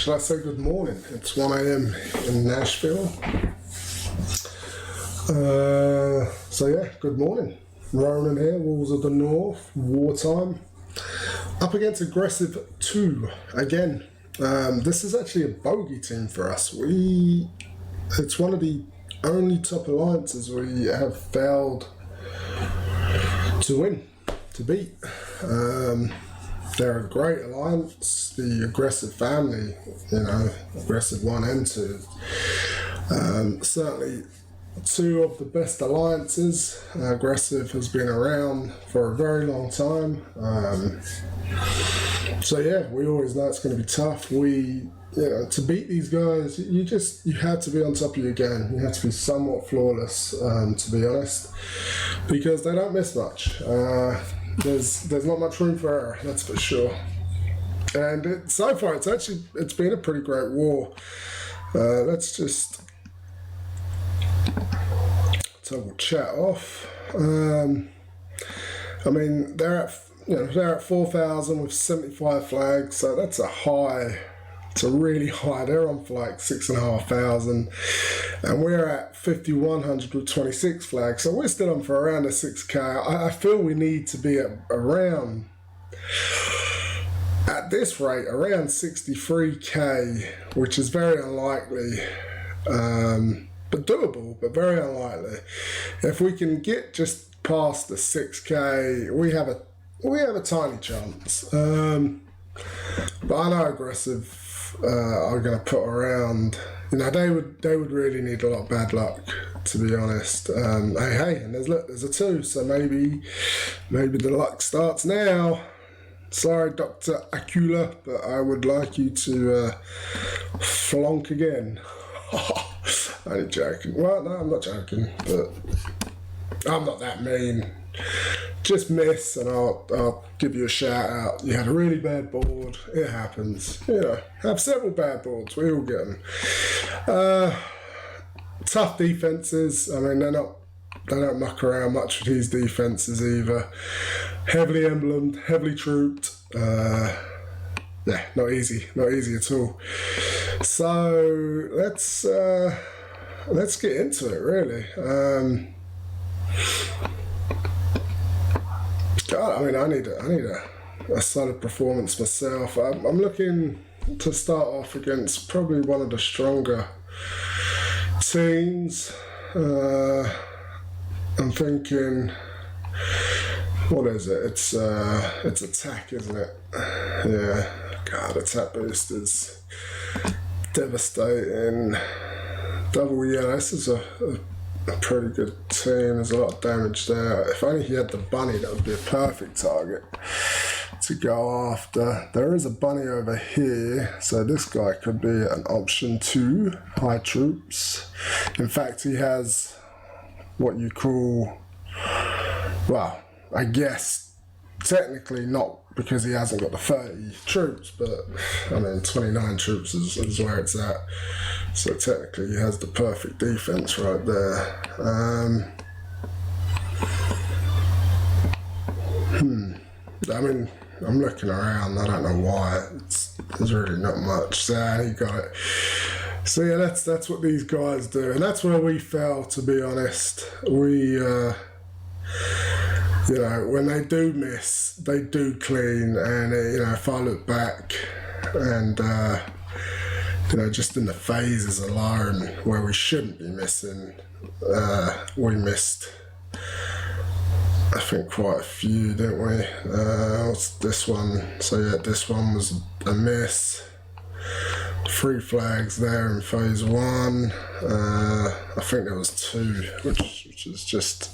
Shall I say good morning? It's 1 a.m. in Nashville. So yeah, good morning. Ronan here, Wolves of the North, wartime. Up against Aggressive 2 again. This is actually a bogey team for us. It's one of the only top alliances we have failed to win, to beat. They're a great alliance, the Aggressive family, Aggressive 1 and 2. Certainly two of the best alliances. Aggressive has been around for a very long time. So yeah, we always know it's going to be tough. To beat these guys, you have to be on top of your game. You have to be somewhat flawless, to be honest, because they don't miss much. There's not much room for error, that's for sure. And so far, it's been a pretty great war. Let's just toggle chat off. They're at 4,000 with 75 flags, so that's a high. It's a really high. They're on for like 6,500, and we're at 5,100 with 26 flags. So we're still on for around a 6K. I feel we need to be at this rate, around 63K, which is very unlikely, but doable, but very unlikely. If we can get just past the 6K, we have a tiny chance. But I know Aggressive are going to put around. They would really need a lot of bad luck, to be honest. And there's a 2, so maybe the luck starts now. Sorry, Dr. Acula, but I would like you to flonk again. I'm joking. Well, no, I'm not joking, but I'm not that mean. Just miss and I'll give you a shout out. You had a really bad board. It happens. Have several bad boards. We all get them. Tough defenses. They don't muck around much with these defenses either. Heavily emblemed, heavily trooped. Not easy at all. So let's get into it, really. I need a solid performance myself. I'm looking to start off against probably one of the stronger teams. I'm thinking, what is it? It's attack, isn't it? Yeah. God, attack boost is devastating. Double yellow. This is a pretty good team. There's a lot of damage there. If only he had the bunny, that would be a perfect target to go after. There is a bunny over here, so this guy could be an option too. High troops. In fact, he has what you call, well, I guess technically not, because he hasn't got the 30 troops, but 29 troops is where it's at. So technically he has the perfect defense right there. I'm looking around, I don't know why. There's really not much. So he got it. So yeah, that's what these guys do, and that's where we fell, to be honest. We when they do miss, they do clean, and if I look back and just in the phases alone where we shouldn't be missing, we missed, I think, quite a few, didn't we? What's this one? So yeah, this one was a miss. 3 flags there in phase 1. I think there was 2, which is just.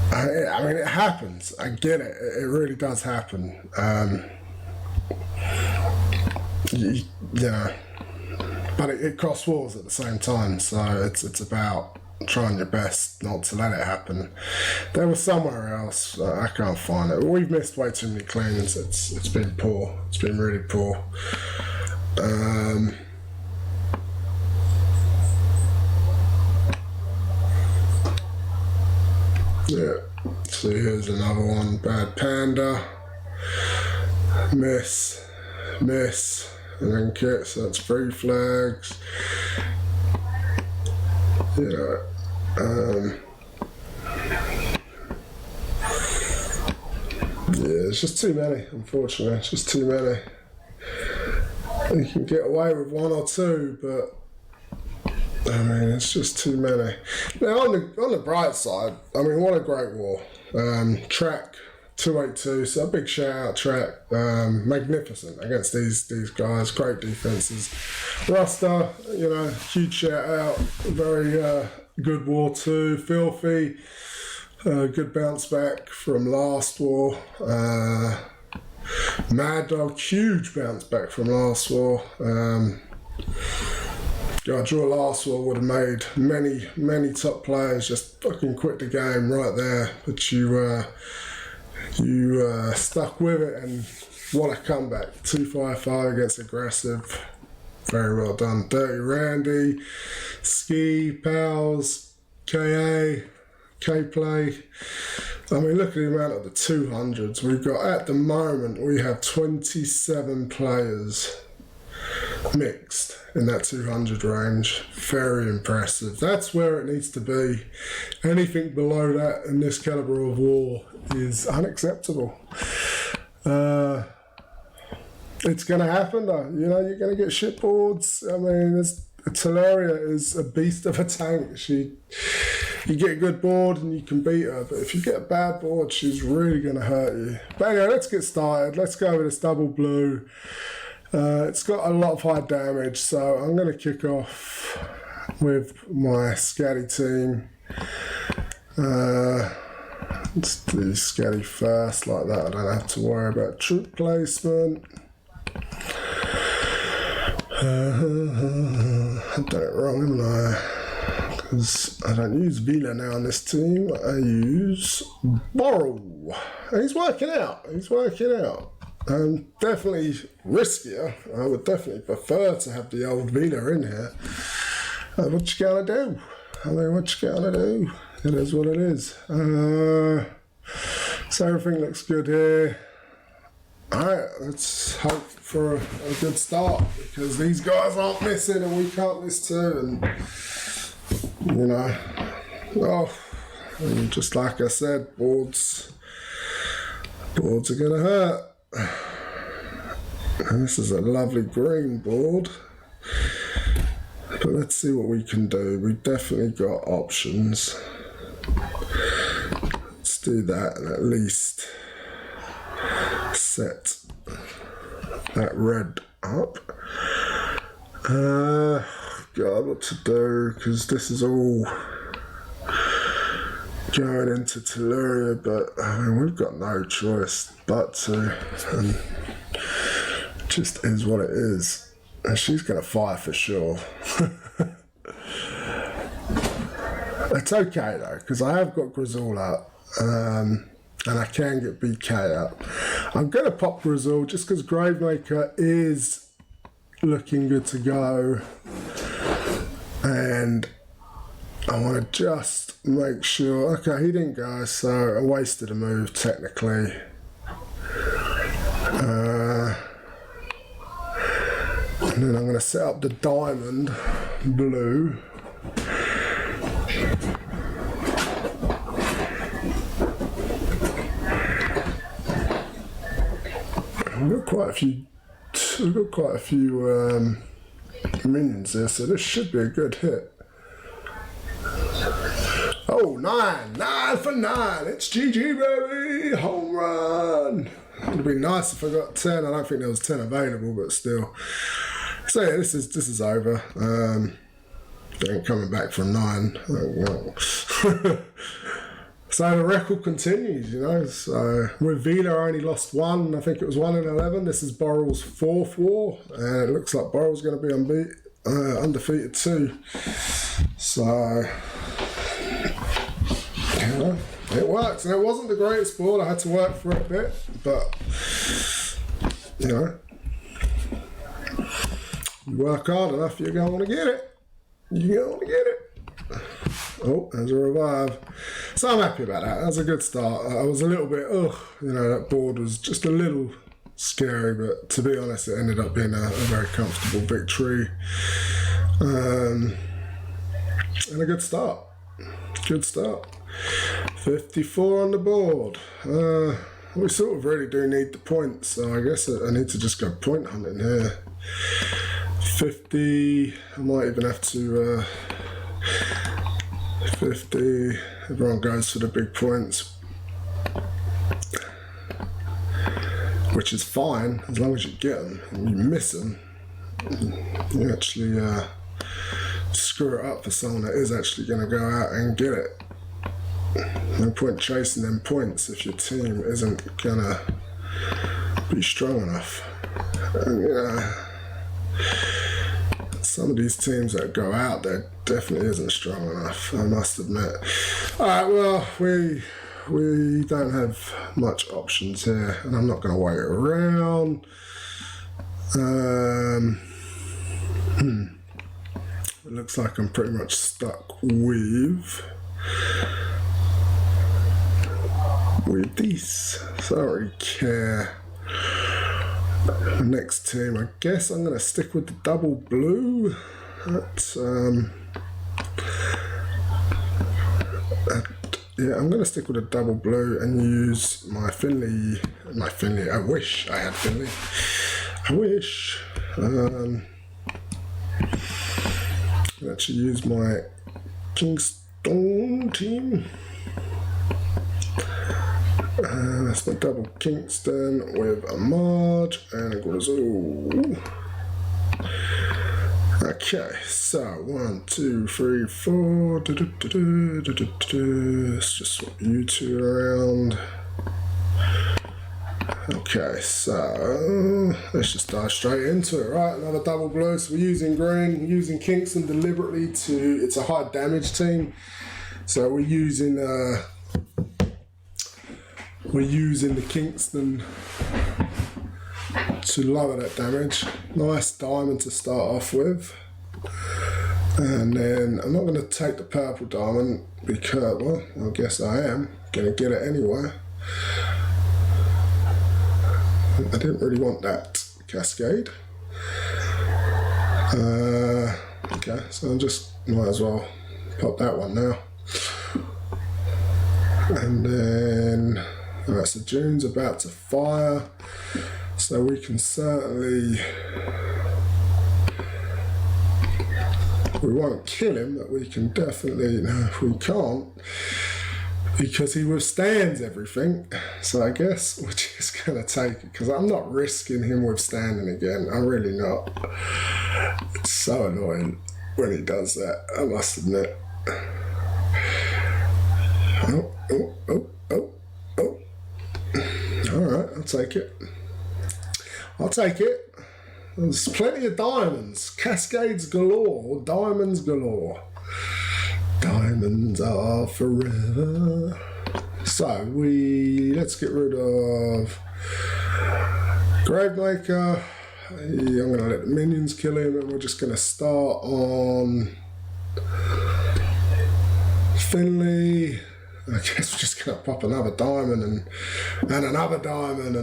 It happens. I get it. It really does happen. But it costs wars at the same time. So it's about trying your best not to let it happen. There was somewhere else. I can't find it. We've missed way too many cleans. It's been poor. It's been really poor. So here's another one. Bad panda. Miss. and then kit, so that's 3 flags. Yeah. Yeah, it's just too many, unfortunately. It's just too many. You can get away with 1 or 2, but I mean, it's just too many. Now, on the bright side, I mean, what a great war. Track 282, so a big shout out Track. Magnificent against these guys. Great defenses. Rasta, you know, huge shout out. Very good war too. Filthy. Good bounce back from last war. Mad Dog, huge bounce back from last war. I draw last war would have made many top players just fucking quit the game right there. But you stuck with it, and what a comeback. 255 against aggressive. Very well done. Dirty Randy, Ski, Pals, KA, K-Play. I mean, look at the amount of the 200s. We've got, at the moment, we have 27 players mixed in that 200 range. Very impressive. That's where it needs to be. Anything below that in this caliber of war is unacceptable. It's going to happen though. You know, you're going to get shitboards. I mean, Teleria is a beast of a tank. You get a good board and you can beat her, but if you get a bad board, she's really going to hurt you. But anyway, let's get started. Let's go with this double blue. It's got a lot of high damage, so I'm going to kick off with my Scatty team. Let's do Scatty first, like that. I don't have to worry about troop placement. I've done it wrong, haven't I? Because I don't use Vila now on this team. I use Borrow. And he's working out. Definitely riskier. I would definitely prefer to have the old Vila in here. What you gonna do? I mean, what you gonna do? It is what it is. So everything looks good here. Alright, let's hope for a good start, because these guys aren't missing and we can't miss too. And, you know, and just like I said, boards are gonna hurt. And this is a lovely green board, but let's see what we can do. We've definitely got options. Let's do that and at least set that red up. God, what to do, because this is all going into Teleria, but I mean, we've got no choice but to, and it just is what it is. And she's going to fire for sure. It's okay though, because I have got Grizzle out, and I can get BK out. I'm going to pop Grizzle just because Gravemaker is looking good to go, and I want to just make sure. Okay, he didn't go, so I wasted a move technically. And then I'm going to set up the diamond blue. We've got quite a few minions there, so this should be a good hit. Oh, 9 for 9. It's GG, baby. Home run. It would be nice if I got 10. I don't think there was 10 available, but still. So yeah, this is over. They ain't coming back from 9. So the record continues, you know. So with Vila, I only lost 1. I think it was 1 in 11. This is Borrell's 4th war, and it looks like Borrell's going to be undefeated too. So, you know, it works. And it wasn't the greatest board. I had to work for it a bit, but you know, you work hard enough, you're going to get it. You're going to get it. Oh, there's a revive. So I'm happy about that. That's a good start. I was a little bit, you know, that board was just a little scary, but to be honest, it ended up being a very comfortable victory. And a good start. Good start. 54 on the board. We sort of really do need the points, so I guess I need to just go point hunting here. 50, I might even have to 50, everyone goes for the big points, which is fine as long as you get them. And you miss them, you actually screw it up for someone that is actually going to go out and get it. No point chasing them points if your team isn't going to be strong enough. And, you know, some of these teams that go out there definitely isn't strong enough, I must admit. Alright, well, we don't have much options here, and I'm not going to wait around. It looks like I'm pretty much stuck with these, so I don't really care. The next team, I guess I'm going to stick with the double blue. Yeah, I'm going to stick with the double blue and use my Finley. I wish I had Finley. I wish. I'll actually use my Kingston team. That's my double Kingston with a Marge and a Grizzle. Okay, so 1, 2, 3, 4. Let's just swap you two around. Okay, so let's just dive straight into it, right? Another double blue. So we're using green, using Kingston deliberately it's a high damage team. So we're using the Kingston to lower that damage. Nice diamond to start off with. And then I'm not going to take the purple diamond because, well, I guess I am going to get it anyway. I didn't really want that cascade. Okay, so I just might as well pop that one now. And then, alright, so June's about to fire, so we can certainly, we won't kill him, but we can definitely, no, we can't, because he withstands everything. So I guess we're just going to take it, because I'm not risking him withstanding again. I'm really not. It's so annoying when he does that, I must admit. Oh. Alright, I'll take it. There's plenty of diamonds. Cascades galore. Diamonds galore. Diamonds are forever. So let's get rid of Gravemaker. I'm going to let the minions kill him, and we're just going to start on Finley. I guess we're just going to pop another diamond and another diamond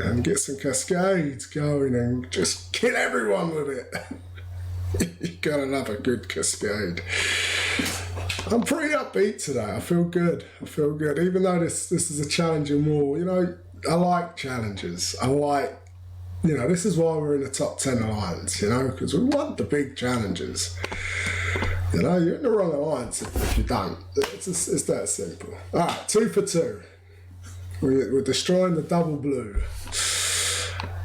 and get some cascades going and just kill everyone with it. You gotta love a good cascade. I'm pretty upbeat today. I feel good. Even though this is a challenging war. You know, I like challenges. This is why we're in the top 10 alliance, you know, because we want the big challenges. You know, you're in the wrong alliance if you don't. It's that simple. Alright, 2 for 2. We're destroying the double blue.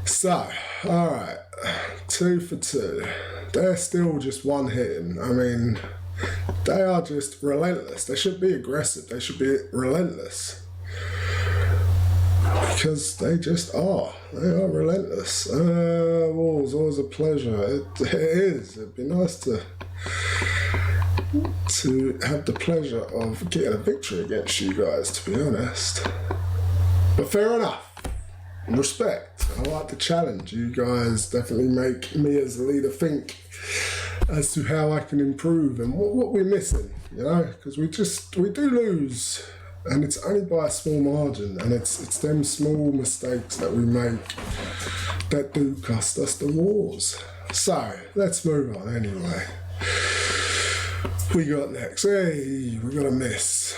So, alright, 2 for 2. They're still just one hitting. I mean, they are just relentless. They should be aggressive. They should be relentless. Because they just are. They are relentless. War's always a pleasure. It is. It'd be nice to have the pleasure of getting a victory against you guys, to be honest. But fair enough. Respect. I like the challenge. You guys definitely make me as a leader think as to how I can improve and what we're missing, you know, because we do lose and it's only by a small margin, and it's them small mistakes that we make that do cost us the wars. So let's move on anyway. We got next. Hey, we got a miss.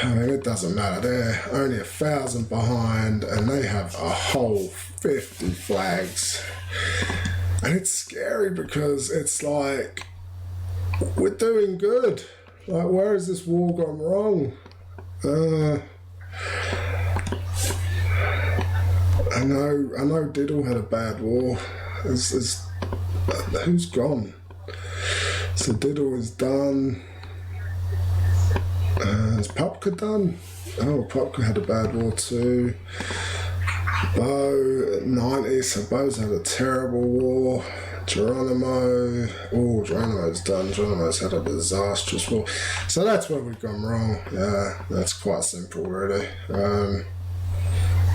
I mean, it doesn't matter. They're only 1,000 behind, and they have a whole 50 flags. And it's scary because it's like, we're doing good. Like, where has this war gone wrong? I know Diddle had a bad war. Who's gone? So Diddle is done. Is Pupka done? Oh, Pupka had a bad war too. Bo at 90, so Bo's had a terrible war. Geronimo, Geronimo's done. Geronimo's had a disastrous war. So that's where we've gone wrong. Yeah, that's quite simple, really.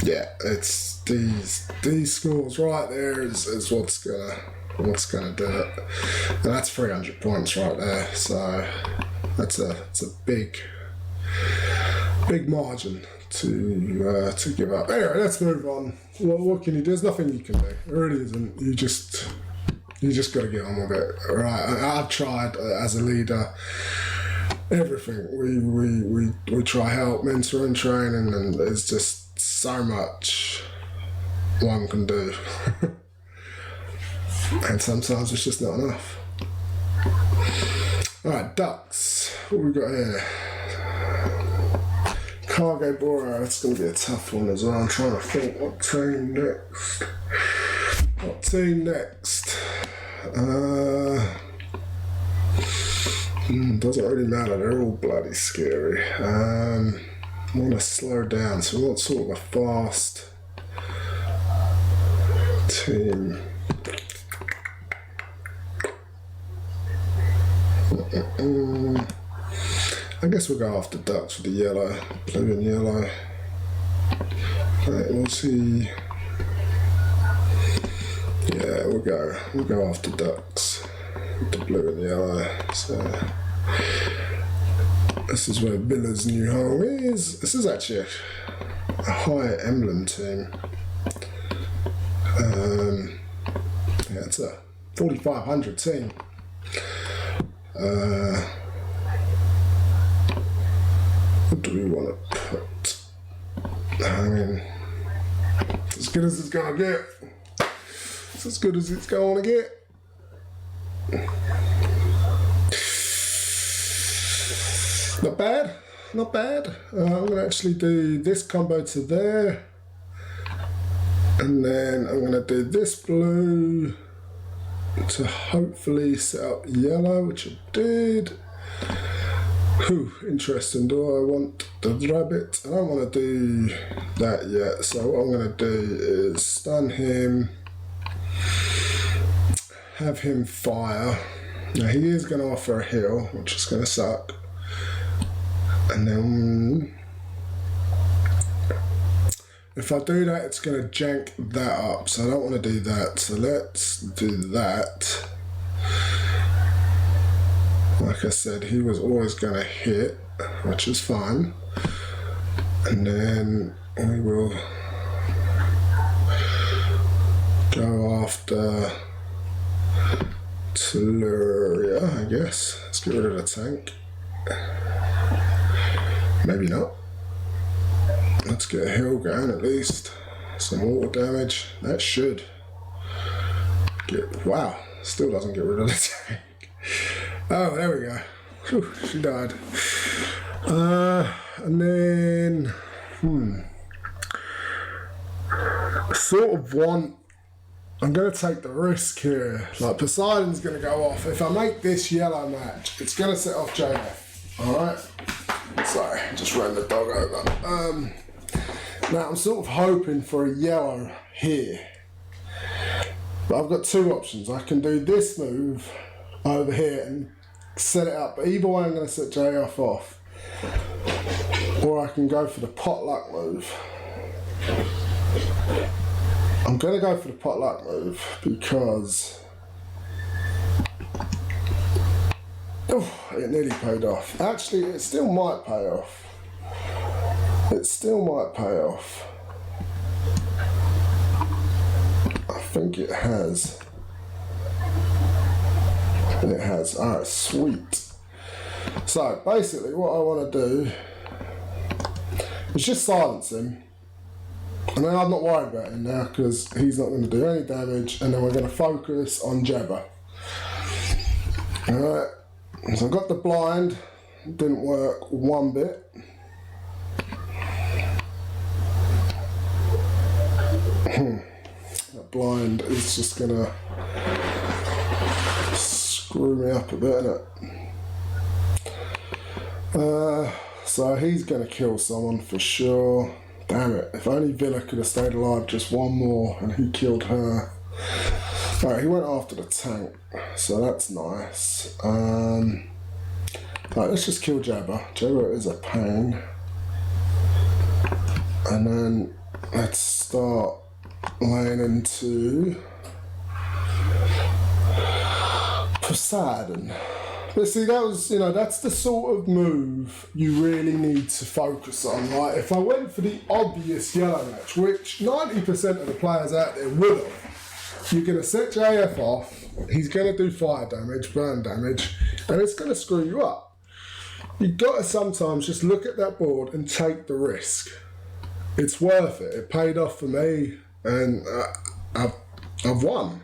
Yeah, it's these scores right there is what's gonna do it, and that's 300 points right there. So it's a big margin to give up. Anyway, let's move on. What can you do? There's nothing you can do. There really isn't. You just got to get on with it. All right. I've tried as a leader everything. We try help, mentor, and training, and there's just so much one can do. And sometimes it's just not enough. Alright, ducks. What we got here? Cargo Boro. It's going to be a tough one as well. I'm trying to think what team next. Doesn't really matter. They're all bloody scary. I want to slow down, so we want sort of a fast team. I guess we'll go after ducks with the yellow, blue and yellow. Right, we'll see. Yeah, we'll go after ducks with the blue and yellow. So this is where Villa's new home is. This is actually a high emblem team. Yeah, it's a 4,500 team. What do we want to put? I mean, as good as it's gonna get. It's as good as it's gonna get. Not bad, not bad. I'm gonna actually do this combo to there, and then I'm gonna do this blue to hopefully set up yellow, which I did. Interesting. Do I want the rabbit? I don't want to do that yet. So what I'm going to do is stun him, have him fire. Now he is going to offer a heal, which is going to suck. And then if I do that, it's going to jank that up. So I don't want to do that. So let's do that. Like I said, he was always going to hit, which is fine. And then we will go after Telluria, I guess. Let's get rid of the tank. Maybe not. Let's get a hill going at least. Some water damage. That should get... Wow, still doesn't get rid of the tank. Oh, there we go. Whew, she died. And then, sort of want, I'm going to take the risk here. Like, Poseidon's going to go off. If I make this yellow match, it's going to set off JF. Alright? Sorry, just ran the dog over. Now, I'm sort of hoping for a yellow here. But I've got two options. I can do this move over here and set it up. But either way, I'm going to set JF off. Or I can go for the potluck move. I'm going to go for the potluck move because it nearly paid off. Actually, it still might pay off. it still might pay off. I think it has. It has. Alright, sweet. So basically what I want to do is just silence him. And then I'm not worried about him now because he's not going to do any damage, and then we're going to focus on Jabba. Alright, so I got the blind, didn't work one bit. That blind is just going to screw me up a bit, isn't it? So he's going to kill someone for sure. Damn it, if only Villa could have stayed alive just one more and he killed her. Alright, he went after the tank, so that's nice. Alright, let's just kill Jabba. Jabba is a pain. And then let's start laying into Poseidon. But see, that was, that's the sort of move you really need to focus on. Like, if I went for the obvious yellow match, which 90% of the players out there would have, you're going to set JF off, he's going to do fire damage, burn damage, and it's going to screw you up. You've got to sometimes just look at that board and take the risk. It's worth it. It paid off for me, and I've won,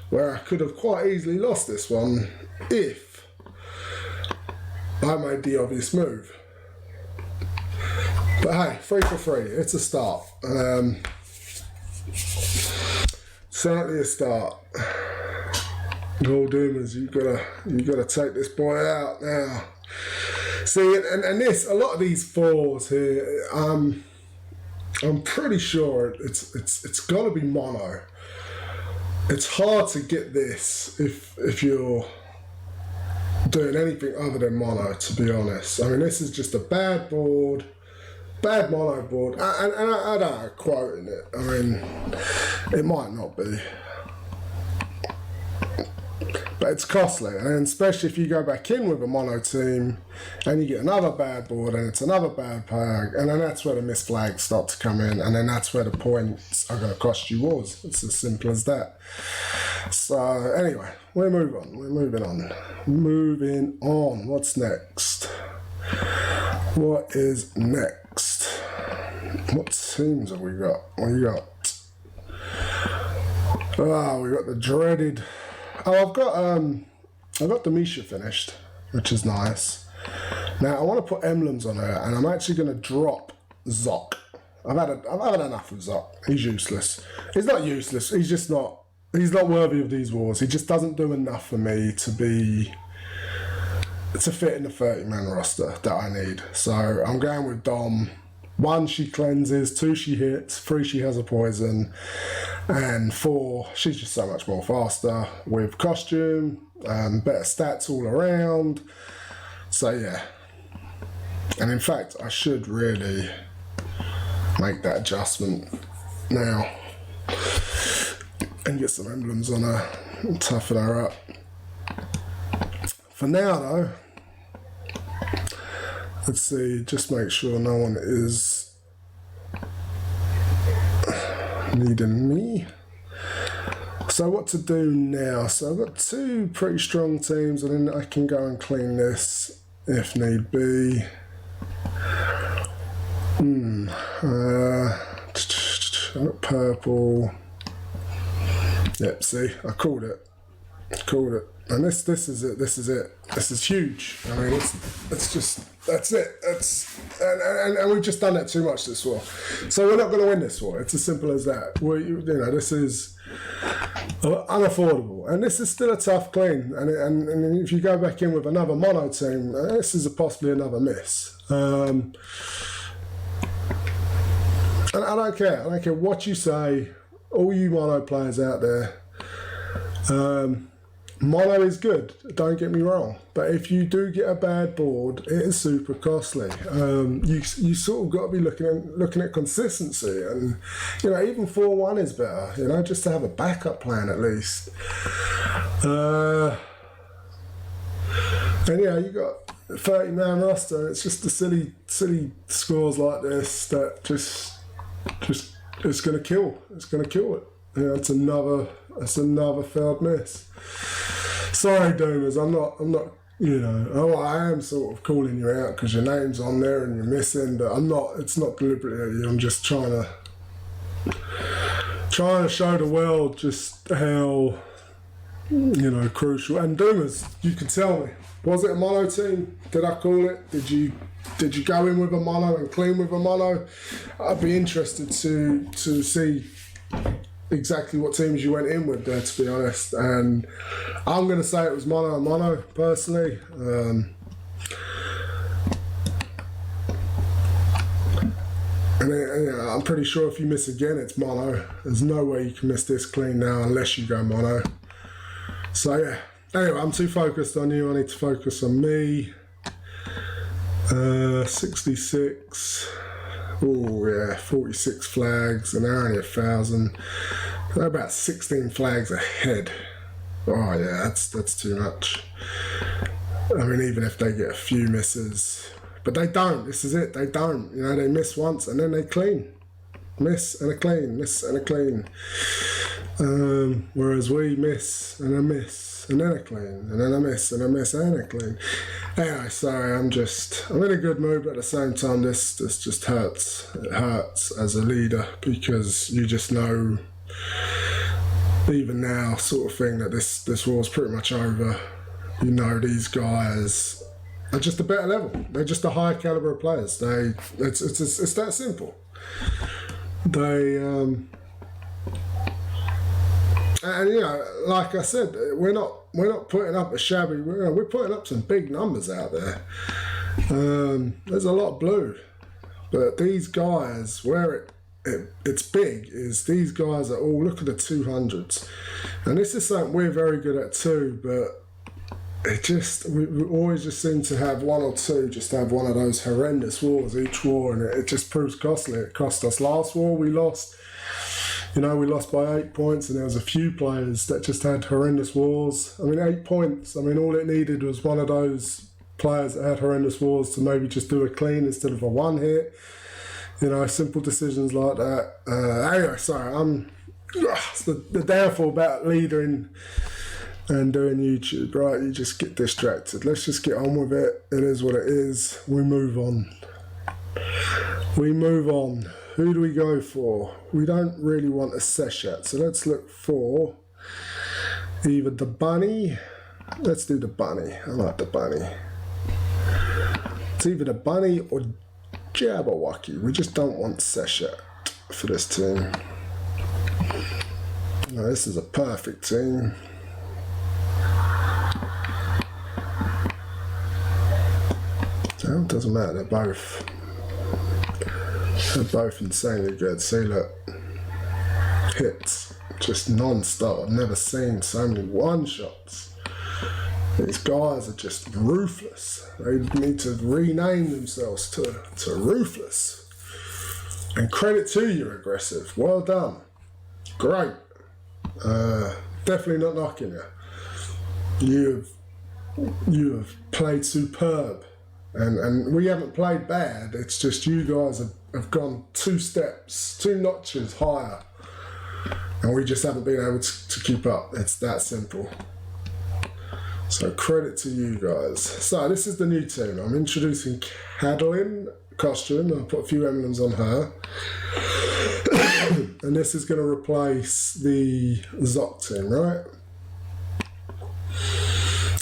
where I could have quite easily lost this one if I made the obvious move. But hey, 3 for 3, it's a start. Certainly a start. Gold Doomers, you gotta take this boy out now. See, and this, a lot of these 4s here, I'm pretty sure it's gotta be mono. It's hard to get this if you're doing anything other than mono, to be honest. I mean, this is just a bad board, bad mono board, and I don't know, quoting it. I mean, it might not be, but it's costly, and especially if you go back in with a mono team and you get another bad board and it's another bad pag, and then that's where the missed flags start to come in, and then that's where the points are going to cost you wars. It's as simple as that. So anyway, we're moving on. What's next? What is next? What teams have we got? We got the dreaded. I've got Demisha finished, which is nice. Now I want to put emblems on her, and I'm actually going to drop Zoc. I've had enough of Zoc. He's useless. He's not useless. He's not worthy of these wars. He just doesn't do enough for me to fit in the 30-man roster that I need. So I'm going with Dom. 1, she cleanses, 2, she hits, 3, she has a poison, and 4, she's just so much more faster with costume, better stats all around. So yeah, and in fact I should really make that adjustment now and get some emblems on her and toughen her up. For now though, let's see, just make sure no one is needing me. So what to do now? So I've got 2 pretty strong teams, and then I can go and clean this if need be. I've got purple. Yep, see, I called it. And this is it. This is huge. I mean, that's it. And we've just done that too much this war. So we're not going to win this war. It's as simple as that. This is unaffordable, and this is still a tough clean. And if you go back in with another mono team, this is possibly another miss. And I don't care. I don't care what you say. All you mono players out there. Mono is good, don't get me wrong, but if you do get a bad board, it is super costly. You sort of got to be looking at consistency, and even 4-1 is better. Just to have a backup plan at least. And yeah, you got 30-man roster. It's just the silly scores like this that just it's gonna kill. It's gonna kill it. You know, it's another failed miss. Sorry, Doomers. I'm not. You know, I am sort of calling you out because your name's on there and you're missing, but I'm not. It's not deliberately at you. I'm just trying to show the world just how, you know, crucial. And Doomers, you can tell me, was it a mono team? Did I call it? Did you go in with a mono and clean with a mono? I'd be interested to see exactly what teams you went in with there, to be honest. And I'm going to say it was mono personally. And I'm pretty sure if you miss again, it's mono. There's no way you can miss this clean now unless you go mono. So yeah. Anyway, I'm too focused on you. I need to focus on me. 66. Oh yeah, 46 flags, and they're only 1,000. They're about 16 flags ahead. Oh yeah, that's too much. I mean, even if they get a few misses. But they don't. This is it. They don't. You know, they miss once and then they clean. Miss and a clean. Miss and a clean. Whereas we miss and a miss and then a clean and then a miss and a miss and a clean. Anyway, sorry. I'm in a good mood, but at the same time, this just hurts. It hurts as a leader because you just know, even now, sort of thing, that this war's pretty much over. You know, these guys are just a better level. They're just a higher caliber of players. It's that simple. And you know, like I said, we're not putting up a shabby. We're putting up some big numbers out there. There's a lot of blue, but these guys, where it's big, is these guys are all, look at the 200s, and this is something we're very good at too. But we always just seem to have one or two just have one of those horrendous wars each war, and it just proves costly. It cost us last war. We lost. You know, we lost by 8 points, and there was a few players that just had horrendous wars. I mean, 8 points. I mean, all it needed was one of those players that had horrendous wars to maybe just do a clean instead of a one hit. You know, simple decisions like that. Anyway, sorry, it's the downfall about leading and doing YouTube, right? You just get distracted. Let's just get on with it. It is what it is. We move on. Who do we go for? We don't really want a Seshat, so let's look for either the bunny. Let's do the bunny. I like the bunny. It's either the bunny or Jabberwocky. We just don't want Seshat for this team. No, this is a perfect team. So it doesn't matter, they're both insanely good. See, look, hits just non-stop. I've never seen so many one-shots. These guys are just ruthless. They need to rename themselves to ruthless. And credit to you, aggressive. Well done. Great. Definitely not knocking you. You have played superb. And we haven't played bad. It's just you guys have gone 2 notches higher. And we just haven't been able to keep up. It's that simple. So credit to you guys. So this is the new team. I'm introducing Cadeline costume. I'll put a few emblems on her. And this is going to replace the Zoc team, right?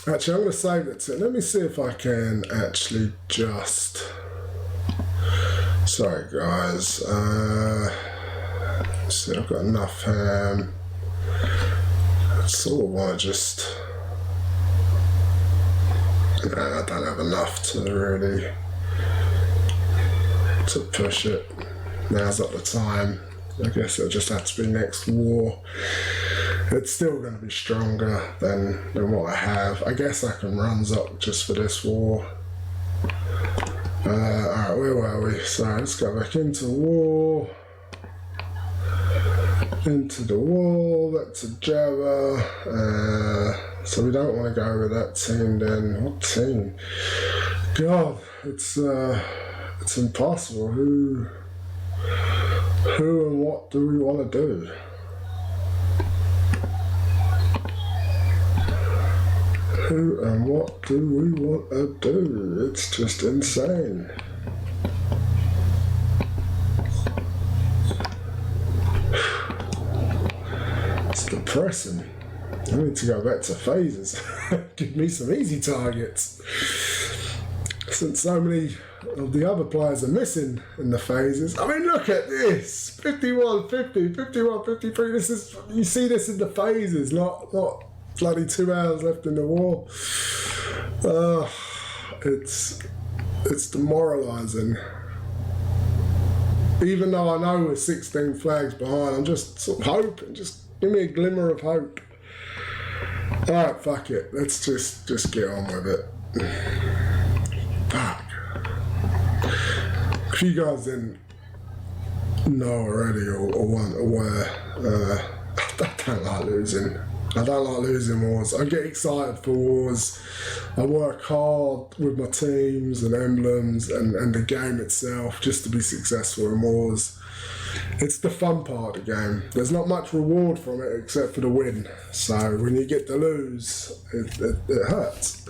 Actually, I'm going to save it to... Let me see if I can actually just... Sorry, guys. Let's see, I've got enough ham. I sort of want to just... I don't have enough to really... to push it. Now's not the time. I guess it'll just have to be next war. It's still going to be stronger than what I have. I guess I can run Zoc just for this war. Alright, where were we? So let's go back into war. Into the wall, that's a Java. So we don't want to go with that team then. What team? God, it's impossible. Who and what do we want to do? Who and what do we want to do? It's just insane. It's depressing. I need to go back to phases. Give me some easy targets. Since so many of the other players are missing in the phases. I mean, look at this. 51, 50, 51, 53. This is, you see this in the phases, not bloody 2 hours left in the war. It's demoralising. Even though I know we're 16 flags behind, I'm just sort of hoping, just give me a glimmer of hope. Alright, fuck it. Let's just get on with it. Fuck. If you guys didn't know already or weren't aware, I don't like losing. I don't like losing wars. I get excited for wars. I work hard with my teams and emblems and the game itself just to be successful in wars. It's the fun part of the game. There's not much reward from it except for the win. So when you get to lose, it hurts.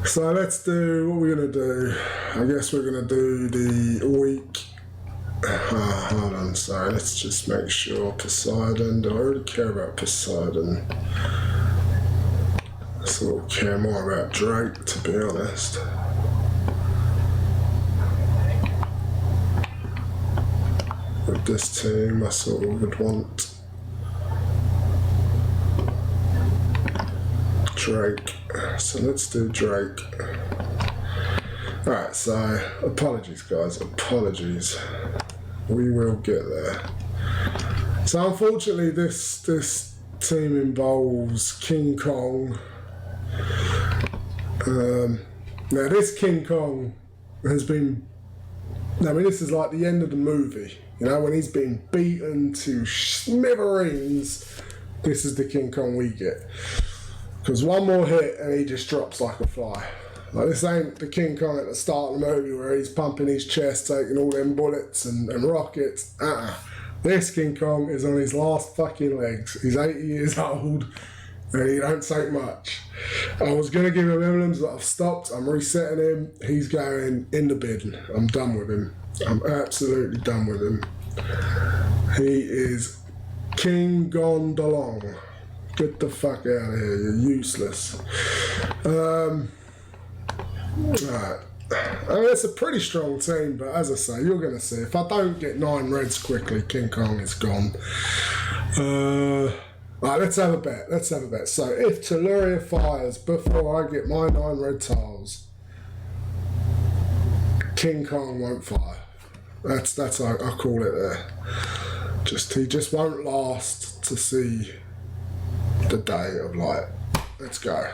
So let's do what we're going to do. I guess we're going to do the week. Hold on, sorry. Let's just make sure Poseidon. Do I really care about Poseidon? I sort of care more about Drake, to be honest. With this team, I sort of would want Drake. So let's do Drake. Alright, so apologies guys, apologies. We will get there. So unfortunately this team involves King Kong. Now this King Kong has been, I mean this is like the end of the movie. You know, when he's been beaten to smithereens, this is the King Kong we get. Because one more hit and he just drops like a fly. Like this ain't the King Kong at the start of the movie where he's pumping his chest, taking all them bullets and rockets. This King Kong is on his last fucking legs. He's 80 years old and he don't take much. I was going to give him emblems, but I've stopped. I'm resetting him. He's going in the bin. I'm done with him. I'm absolutely done with him. He is King Gondalong. Get the fuck out of here. You're useless. Right. I mean, it's a pretty strong team, but as I say, you're going to see. If I don't get 9 reds quickly, King Kong is gone. Right, let's have a bet. Let's have a bet. So if Telluria fires before I get my 9 red tiles, King Kong won't fire. That's I call it there. He just won't last to see the day of light. Let's go.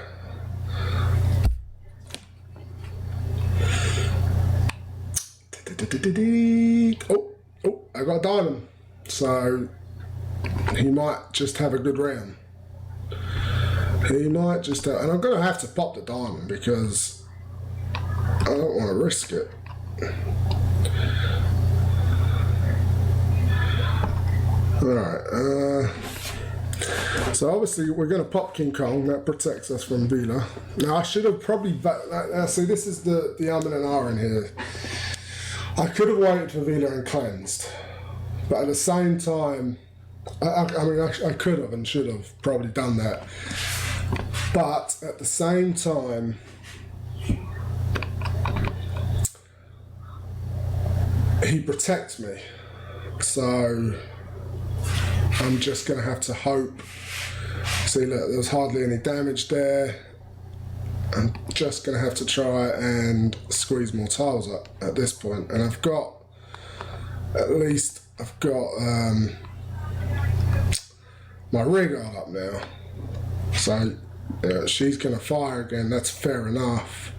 Oh, I got a diamond. So he might just have a good round. He might just have, and I'm going to have to pop the diamond because I don't want to risk it. Alright, so obviously we're going to pop King Kong. That protects us from Vila. Now I should have probably, see this is the and R in here. I could have waited for Vila and cleansed, but at the same time, I could have and should have probably done that. But at the same time, he protects me, so I'm just going to have to hope. See, look, there was hardly any damage there. I'm just going to have to try and squeeze more tiles up at this point. And I've got my rig all up now. So she's going to fire again, that's fair enough.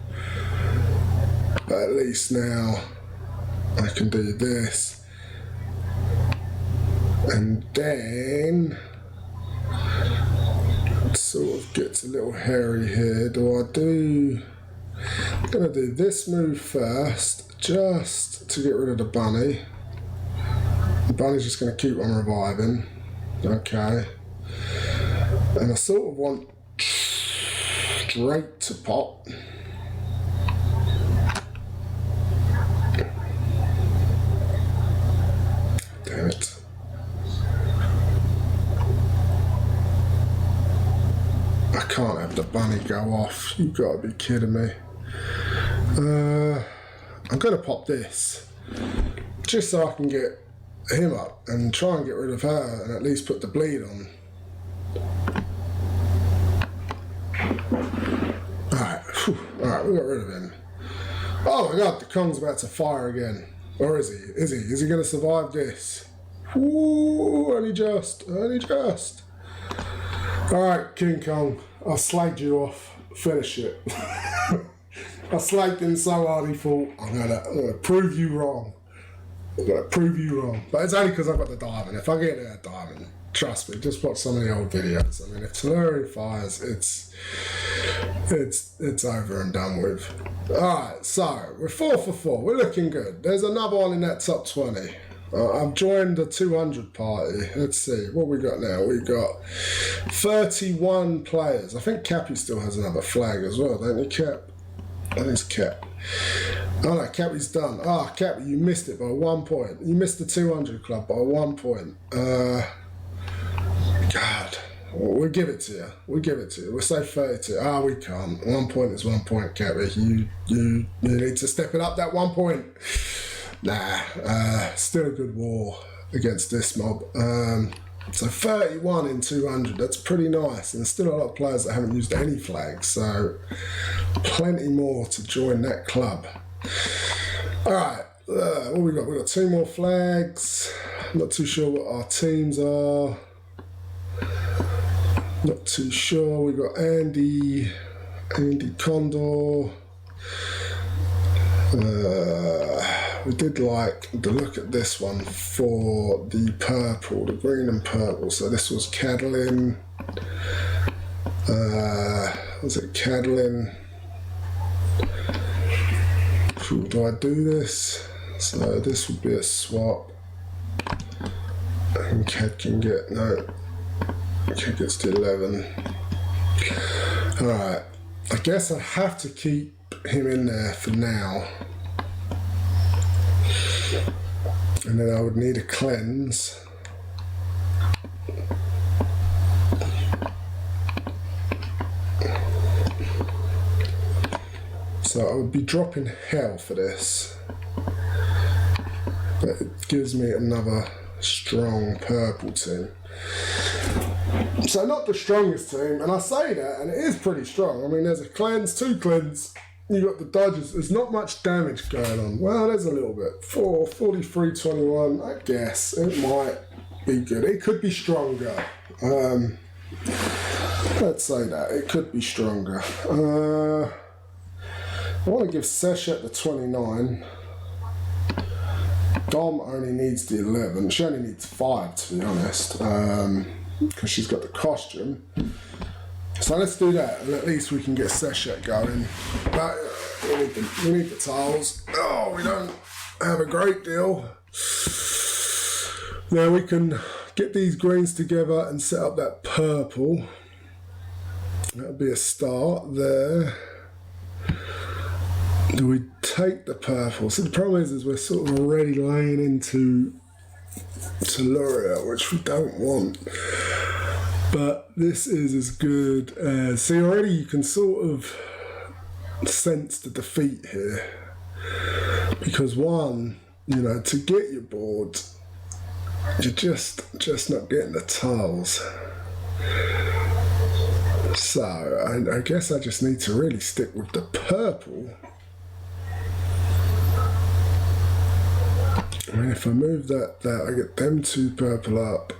But at least now I can do this. And then it sort of gets a little hairy here. Do I do... I'm going to do this move first, just to get rid of the bunny. The bunny's just going to keep on reviving. Okay. And I sort of want Drake to pop. Damn it. I can't have the bunny go off. You've got to be kidding me. I'm going to pop this. Just so I can get him up and try and get rid of her and at least put the bleed on. Alright, we got rid of him. Oh my god, the Kong's about to fire again. Or is he? Is he going to survive this? Ooh, only just. Alright, King Kong, I slagged you off. Finish it. I slagged him so hard he thought, I'm gonna prove you wrong. I'm gonna prove you wrong. But it's only because I've got the diamond. If I get that diamond, trust me, just watch some of the old videos. I mean, if Tellurian fires, it's over and done with. Alright, so we're 4 for 4. We're looking good. There's another one in that top 20. I've joined the 200 party. Let's see, what we got now? We got 31 players. I think Cappy still has another flag as well, don't you, Cap? I think it's Cap. Oh no, Cappy's done. Ah, Cappy, you missed it by 1 point. You missed the 200 club by 1 point. God, we'll give it to you. We'll say 32. Ah, we can't. 1 point is 1 point, Cappy. You need to step it up that 1 point. Nah, still a good war against this mob. So 31 in 200, that's pretty nice. And there's still a lot of players that haven't used any flags, so plenty more to join that club. Alright, what we got? We got 2 more flags. Not too sure what our teams are. Not too sure. We got Andy Condor. We did like the look at this one for the purple, the green and purple. So this was Cadlin. Was it Cadlin? Do I do this? So this would be a swap. And Cad can get, no. Cad gets to 11. Alright. I guess I have to keep him in there for now. And then I would need a cleanse. So I would be dropping hell for this. But it gives me another strong purple team. So not the strongest team, and I say that, and it is pretty strong. I mean, there's a cleanse, 2 cleanse. You got the dodges. There's not much damage going on. Well, there's a little bit. 43, 21. I guess it might be good. It could be stronger. Let's say that it could be stronger. I want to give Seshet the 29. Dom only needs the 11. She only needs 5, to be honest, because she's got the costume. So let's do that, and at least we can get Seshet going. But we need the tiles. Oh, we don't have a great deal. Now we can get these greens together and set up that purple. That'll be a start there. Do we take the purple? So the problem is we're sort of already laying into Telluria, which we don't want. But this is as good as... See, already you can sort of sense the defeat here. Because one, you know, to get your board, you're just not getting the tiles. So I guess I just need to really stick with the purple. I mean, if I move that, I get them 2 purple up.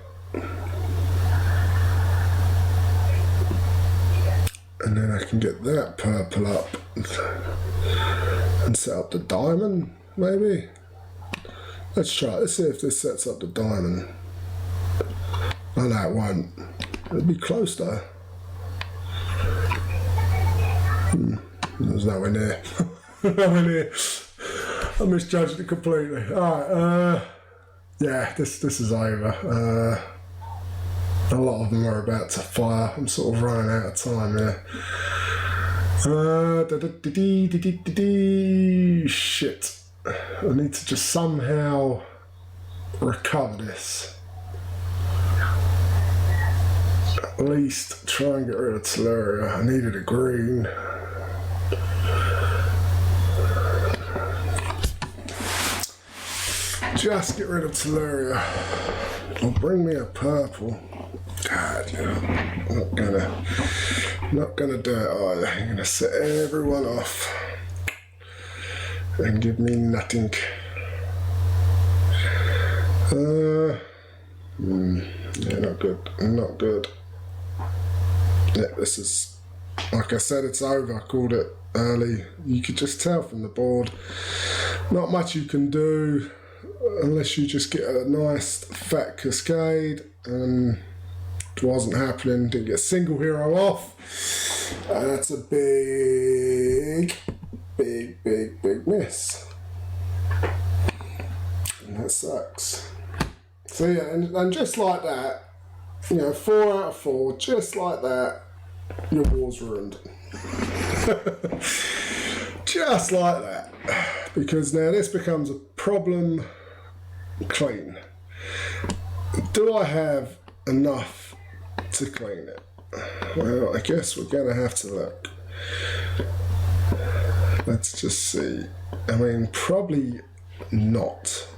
And then I can get that purple up and set up the diamond, maybe? Let's try it. Let's see if this sets up the diamond. Oh, no, it won't. It'll be close, though. There's nowhere near. I misjudged it completely. Alright, yeah, this is over. A lot of them are about to fire. I'm sort of running out of time here. Shit. I need to just somehow recover this. At least try and get rid of Tellurium. I needed a green. Just get rid of Tellurium. Or bring me a purple. God, I'm not gonna do it either. I'm gonna set everyone off and give me nothing. Yeah, not good. Not good. Yeah, this is, like I said, it's over. I called it early. You could just tell from the board. Not much you can do unless you just get a nice fat cascade, and it wasn't happening. Didn't get a single hero off. That's a big miss. And that sucks. So yeah, and just like that, 4 out of 4, just like that, your war's ruined. Just like that. Because now this becomes a problem clean. Do I have enough to clean it? Well, I guess we're going to have to look. Let's just see. I mean, probably not.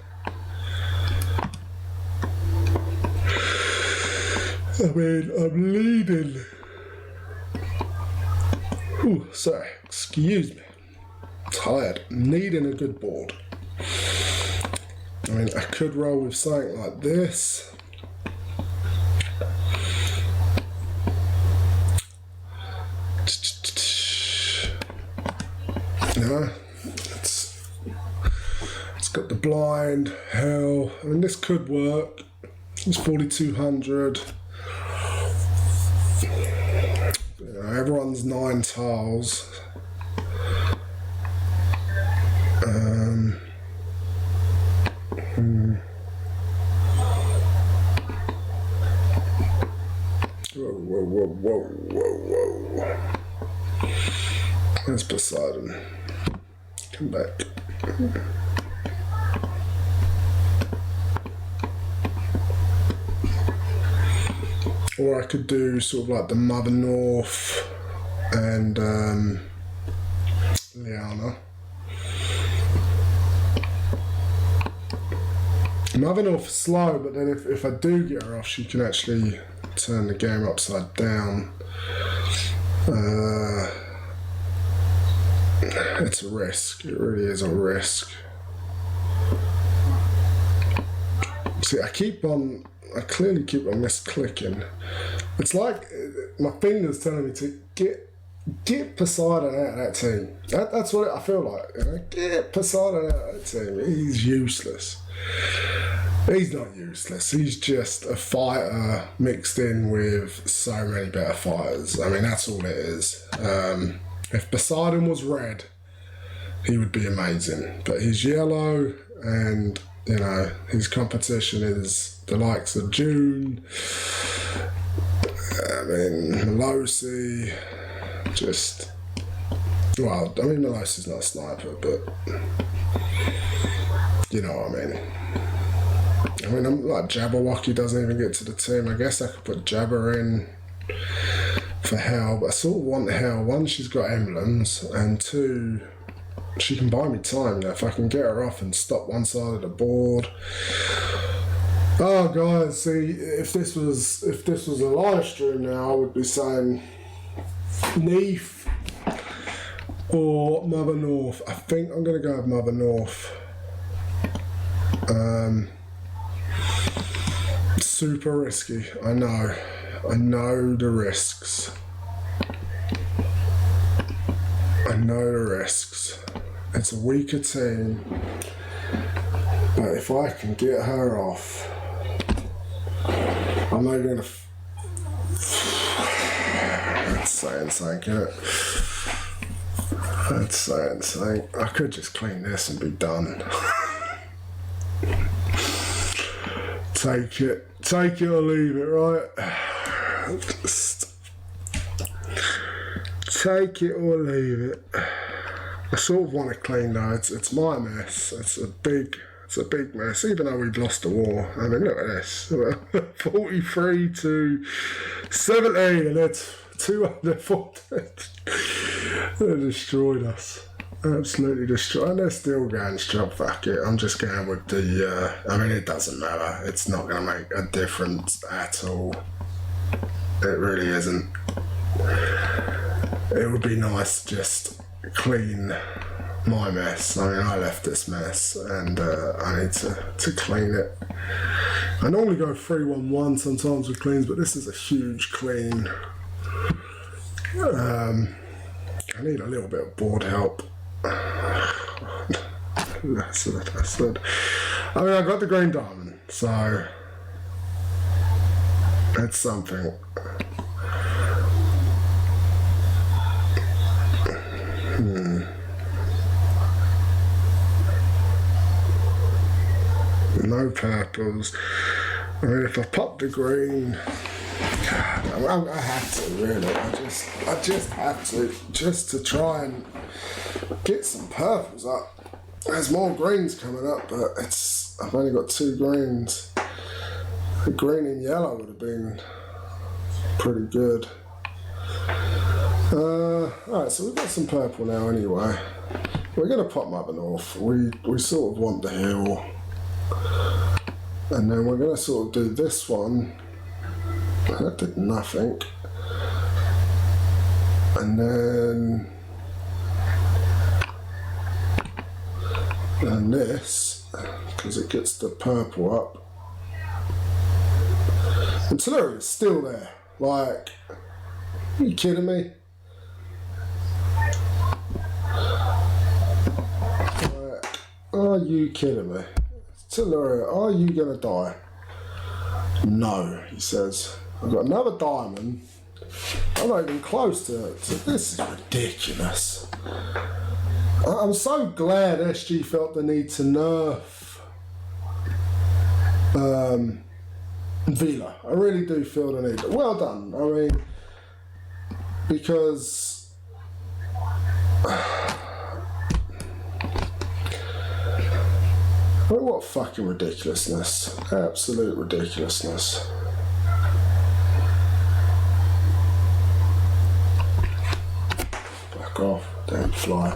I mean, I'm leading. Ooh, sorry, excuse me. Tired. Needing a good board. I mean, I could roll with something like this. No, it's got the blind, hell. I mean, this could work. It's 4,200. Everyone's 9 tiles. Whoa. Where's Poseidon? Come back. Or I could do sort of like the Mother North and Liana. Mother North is slow, but then if I do get her off, she can actually turn the game upside down. It's a risk. It really is a risk. See, I clearly keep on misclicking. It's like my finger's telling me to get Poseidon out of that team. That's what I feel like. Get Poseidon out of that team. He's useless. He's not useless. He's just a fighter mixed in with so many better fighters. I mean, that's all it is. If Poseidon was red, he would be amazing. But he's yellow, and his competition is the likes of June. I mean, Melosi. Melosi's not a sniper, but you know what I mean. I'm like Jabberwocky doesn't even get to the team. I guess I could put Jabber in for Hell, but I sort of want Hell. 1, she's got emblems, and 2, she can buy me time. If I can get her off and stop one side of the board. Oh guys, see, if this was a live stream now, I would be saying Neef or Mother North. I think I'm gonna go with Mother North. Super risky. I know the risks. It's a weaker team, but if I can get her off, I'm not gonna. That's saying something, isn't it? That's so insane. I could just clean this and be done. Take it or leave it, right? Just take it or leave it. I sort of want to clean though. It's my mess. It's a big mess. Even though we've lost the war. I mean, look at this. 43 to 17, and it's 240. They destroyed us. Absolutely destroyed. And they're still going strong. Fuck it. I'm just going with the. I mean, it doesn't matter. It's not going to make a difference at all. It really isn't. It would be nice to just clean my mess. I mean, I left this mess, and I need to clean it. I normally go 3-1-1 sometimes with cleans, but this is a huge clean. I need a little bit of board help. That's what I said. I mean, I got the green diamond, so that's something. No purples. I mean, if I pop the green, God, I have to really. I just have to, just to try and get some purples up. There's more greens coming up, but I've only got 2 greens. The green and yellow would have been pretty good. Alright, so we've got some purple now anyway. We're going to pop Mother North. We sort of want the hill. And then we're going to sort of do this one. That did nothing. And then and this, because it gets the purple up. And Telluria's still there. Like, are you kidding me? Like, are you kidding me? Telluria, are you gonna die? No, he says. I've got another diamond. I'm not even close to it. This is ridiculous. I'm so glad SG felt the need to nerf Vila. I really do feel the need. Well done. I mean, because oh, what fucking ridiculousness. Absolute ridiculousness. Back off, don't fly.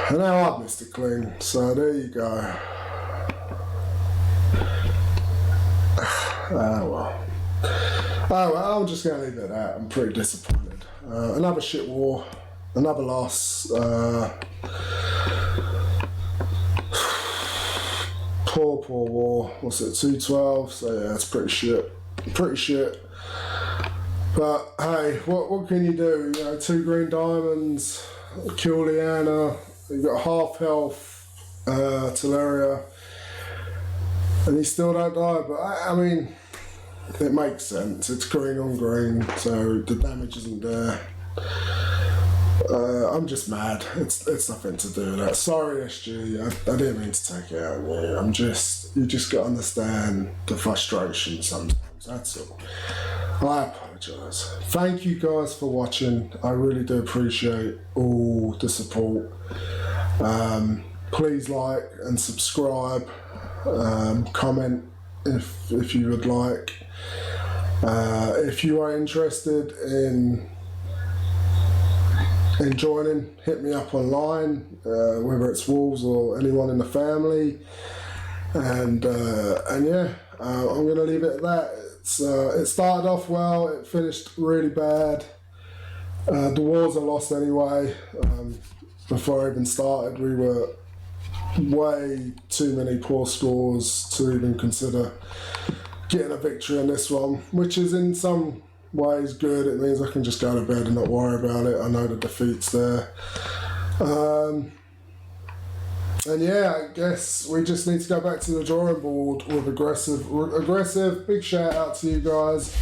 And now I've missed it clean, so there you go. Oh well. Oh well, I'm just going to leave it at that. I'm pretty disappointed. Another shit war. Another loss. Poor war. What's it, 212? So yeah, it's pretty shit. Pretty shit. But hey, what can you do? You know, 2 green diamonds, kill Liana, you've got half health, Telluria, and you still don't die. But I mean, it makes sense. It's green on green, so the damage isn't there. I'm just mad. It's nothing to do with that. Sorry, SG. I didn't mean to take it out on you. You just got to understand the frustration sometimes. That's all. I apologise. Thank you guys for watching. I really do appreciate all the support. Please like and subscribe. Comment if you would like. If you are interested in joining, hit me up online, whether it's Wolves or anyone in the family. And yeah, I'm going to leave it at that. It started off well, it finished really bad. The wars are lost anyway. Before I even started, we were way too many poor scores to even consider getting a victory on this one, which is in some ways good. It means I can just go to bed and not worry about it. I know the defeat's there. And yeah, I guess we just need to go back to the drawing board with aggressive. Big shout out to you guys.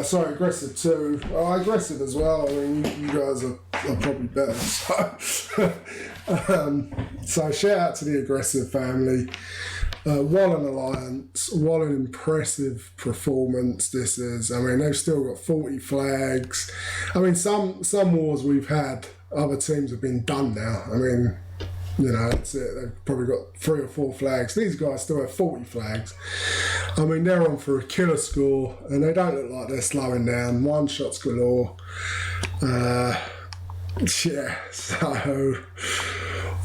Sorry, aggressive 2. Aggressive as well. I mean, you guys are probably better. So shout out to the aggressive family. What an alliance. What an impressive performance this is. I mean, they've still got 40 flags. I mean, some wars we've had, other teams have been done now. I mean, you know, that's it. They've probably got 3 or 4 flags. These guys still have 40 flags. I mean, they're on for a killer score, and they don't look like they're slowing down. 1 shots galore. Yeah, so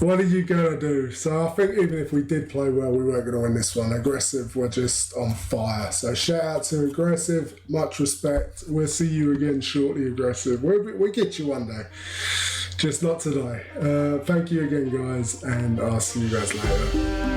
what are you going to do? So I think even if we did play well, we weren't going to win this one. Aggressive were just on fire. So shout out to Aggressive. Much respect. We'll see you again shortly, Aggressive. We'll get you one day. Just not today. Thank you again, guys, and I'll see you guys later.